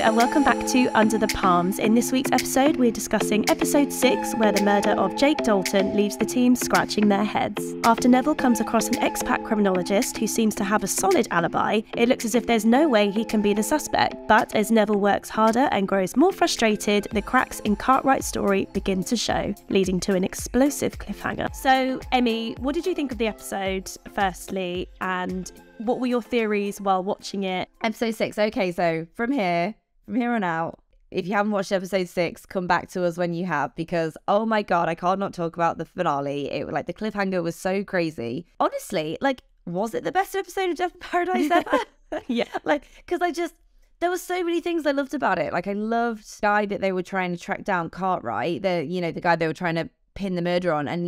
and welcome back to Under the Palms. In this week's episode, we're discussing episode 6, where the murder of Jake Dalton leaves the team scratching their heads. After Neville comes across an expat criminologist who seems to have a solid alibi, it looks as if there's no way he can be the suspect. But as Neville works harder and grows more frustrated, the cracks in Cartwright's story begin to show, leading to an explosive cliffhanger. So, Emmy, what did you think of the episode, firstly, and what were your theories while watching it? Episode 6. Okay, so from here on out, if you haven't watched episode 6, come back to us when you have, because oh my god, I can't not talk about the finale. The cliffhanger was so crazy. Honestly, was it the best episode of Death in Paradise ever? Yeah. Because there were so many things I loved about it. I loved the guy that they were trying to track down, Cartwright, the guy they were trying to pin the murder on, and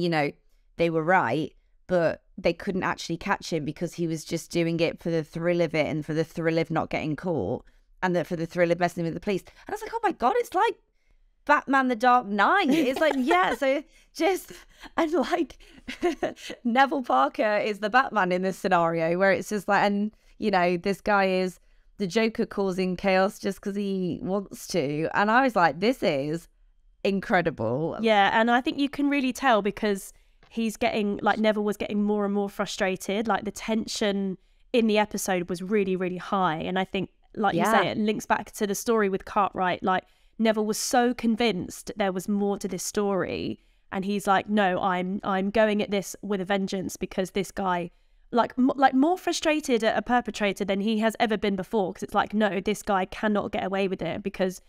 they were right, but they couldn't actually catch him because he was just doing it for the thrill of it and for the thrill of not getting caught and for the thrill of messing with the police. And I was like, oh my God, it's like Batman the Dark Knight. It's Neville Parker is the Batman in this scenario where it's just this guy is the Joker causing chaos just because he wants to. And I was like, this is incredible. Yeah, and I think you can really tell because he's getting, Neville was getting more and more frustrated. The tension in the episode was really, really high. And I think, you say, it links back to the story with Cartwright. Neville was so convinced there was more to this story. And he's like, no, I'm going at this with a vengeance because this guy, more frustrated at a perpetrator than he has ever been before. Because it's no, this guy cannot get away with it because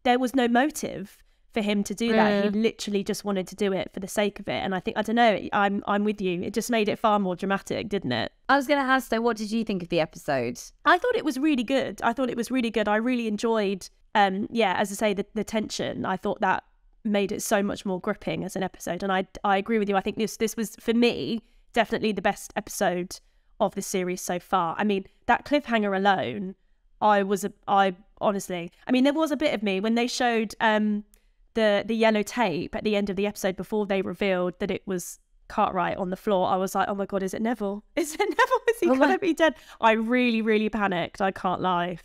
there was no motive for him to do that. He literally just wanted to do it for the sake of it. And I think, I don't know, I'm with you. It just made it far more dramatic, didn't it? I was going to ask, though, what did you think of the episode? I thought it was really good. I really enjoyed, as I say, the tension. I thought that made it so much more gripping as an episode. And I agree with you. I think this was, for me, definitely the best episode of the series so far. I mean, that cliffhanger alone, honestly, there was a bit of me when they showed the yellow tape at the end of the episode before they revealed that it was Cartwright on the floor. I was like, oh my God, is it Neville? Is it Neville? Is he gonna be dead? I really, really panicked. I can't lie.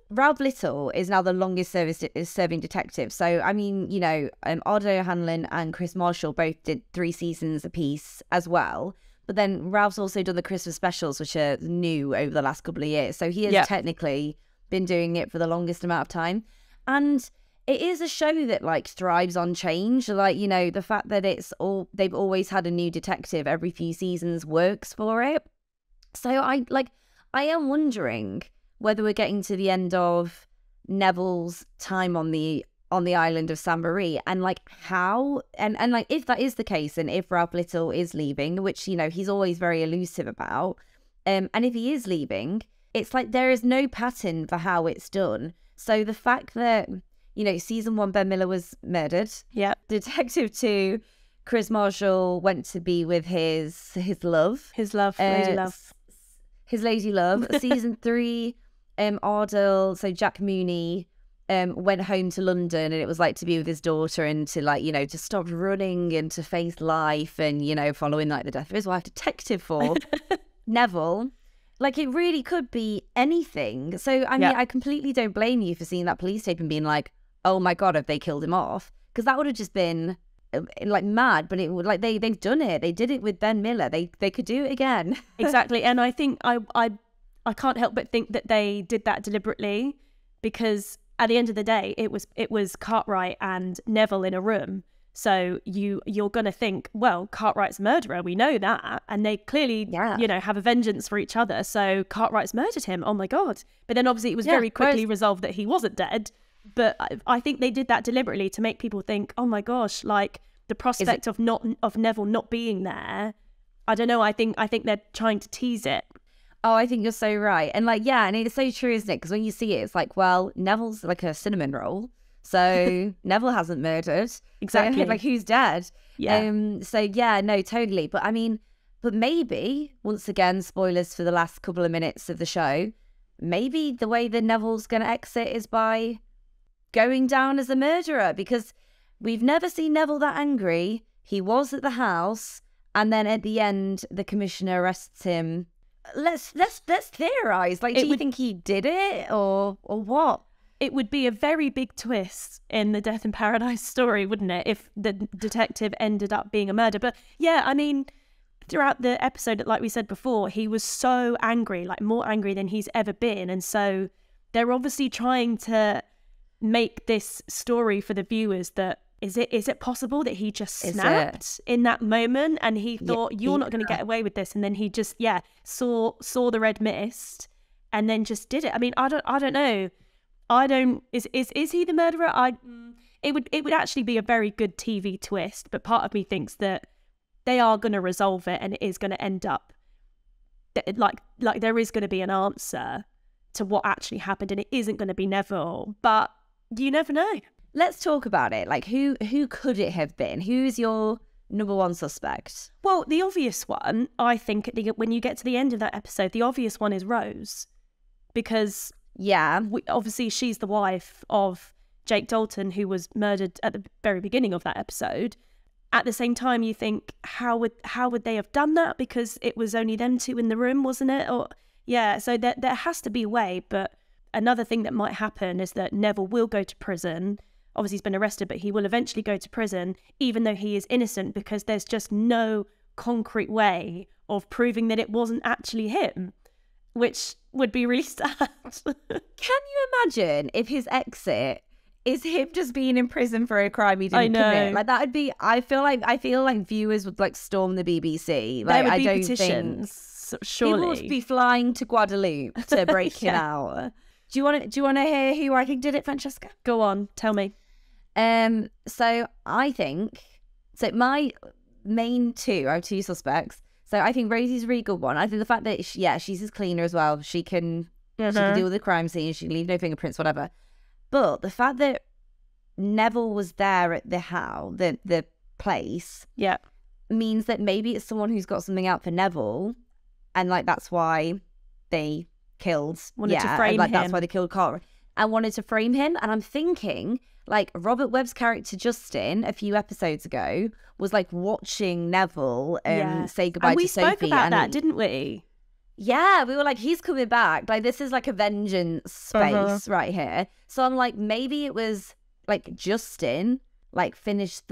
Ralph Little is now the longest serving detective. So, Ardo O'Hanlon and Chris Marshall both did 3 seasons apiece as well. But then Ralph's also done the Christmas specials, which are new over the last couple of years. So he has technically been doing it for the longest amount of time. And it is a show that thrives on change. The fact that they've always had a new detective every few seasons works for it. So I am wondering whether we're getting to the end of Neville's time on the island of San Marie and how and if that is the case, and if Ralph Little is leaving, which he's always very elusive about, and if he is leaving, it's there is no pattern for how it's done. So the fact that season 1, Ben Miller was murdered. Yeah. Detective 2, Chris Marshall went to be with his love. His lady love. His lady love. Season 3, Ardell, so Jack Mooney, went home to London, and it was to be with his daughter and to to stop running and to face life and, following the death of his wife. Detective 4, Neville. It really could be anything. So, I completely don't blame you for seeing that police tape and being oh my God, have they killed him off? Because that would have just been mad, but it would they've done it. They did it with Ben Miller. They could do it again. Exactly. And I think I can't help but think that they did that deliberately, because at the end of the day, it was Cartwright and Neville in a room. So you're going to think, well, Cartwright's a murderer. We know that. And they clearly, have a vengeance for each other. So Cartwright's murdered him. Oh, my God. But then obviously it was very quickly resolved that he wasn't dead. But I think they did that deliberately to make people think, oh, my gosh, the prospect of Neville not being there. I don't know. I think they're trying to tease it. Oh, I think you're so right. And and it's so true, isn't it? Because when you see it, it's well, Neville's a cinnamon roll. So Neville hasn't murdered. Exactly. So, who's dead? Yeah. No, totally. But but maybe, once again, spoilers for the last couple of minutes of the show, maybe the way that Neville's going to exit is by going down as a murderer, because we've never seen Neville that angry. He was at the house, and then at the end, the commissioner arrests him. Let's theorize. Do you think he did it or what? it would be a very big twist in the Death in Paradise story, wouldn't it, if the detective ended up being a murderer. But yeah, I mean, throughout the episode, like we said before, he was so angry, like more angry than he's ever been. And so they're obviously trying to make this story for the viewers that is it possible that he just snapped in that moment and he thought, you're not going to get away with this, and then he just saw the red mist and then just did it. I mean, I don't know. Is he the murderer? It would actually be a very good TV twist, but part of me thinks that they are going to resolve it and it is going to end up like there is going to be an answer to what actually happened, and it isn't going to be Neville, but you never know. Let's talk about it. Like, who could it have been? Who's your number one suspect? Well, the obvious one, I think, when you get to the end of that episode, the obvious one is Rose. Because, obviously she's the wife of Jake Dalton, who was murdered at the very beginning of that episode. At the same time, you think, how would they have done that? Because it was only them two in the room, wasn't it? So there has to be a way. But another thing that might happen is that Neville will go to prison. Obviously, he's been arrested, but he will eventually go to prison, even though he is innocent, because there's just no concrete way of proving that it wasn't actually him, which would be really sad. Can you imagine if his exit is him just being in prison for a crime he didn't commit? Like, that would be. I feel like viewers would like storm the BBC. Like, there would be petitions. Surely, people would be flying to Guadeloupe to break him out. Do you want to hear who I think did it, Francesca? Go on, tell me. So I think my main two are two suspects. So I think Rosie's a really good one. I think the fact that she's his cleaner as well. She can deal with the crime scene. She can leave no fingerprints, whatever. But the fact that Neville was there at the place, means that maybe it's someone who's got something out for Neville, and like that's why they wanted to frame him. That's why they killed Cartwright and wanted to frame him. And I'm thinking, like, Robert Webb's character Justin a few episodes ago was like watching Neville say goodbye to Sophie. We spoke about that, didn't we? Yeah, we were like, he's coming back. Like, this is like a vengeance space right here. So I'm like, maybe it was like Justin like finished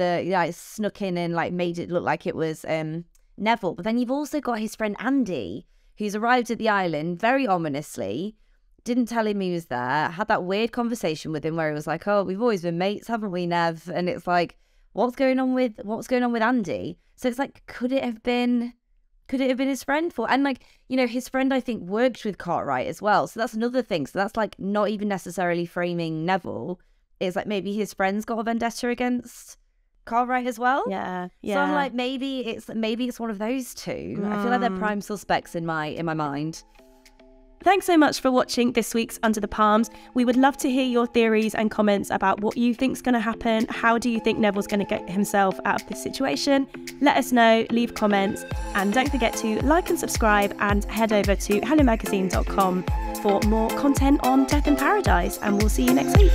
snuck in and like made it look like it was Neville. But then you've also got his friend Andy, who's arrived at the island very ominously, didn't tell him he was there, had that weird conversation with him where he was like, oh, we've always been mates, haven't we, Nev? And it's like, what's going on with Andy? So it's like, could it have been his friend? And like, you know, his friend I think worked with Cartwright as well. So that's another thing. So that's like not even necessarily framing Neville. It's like maybe his friend's got a vendetta against Cartwright as well. Yeah. So I'm like, maybe it's one of those two. I feel like they're prime suspects in my mind. Thanks so much for watching this week's Under the Palms. We would love to hear your theories and comments about what you think's going to happen. How do you think Neville's going to get himself out of this situation? Let us know, leave comments, and don't forget to like and subscribe and head over to hellomagazine.com for more content on Death in Paradise, and we'll see you next week.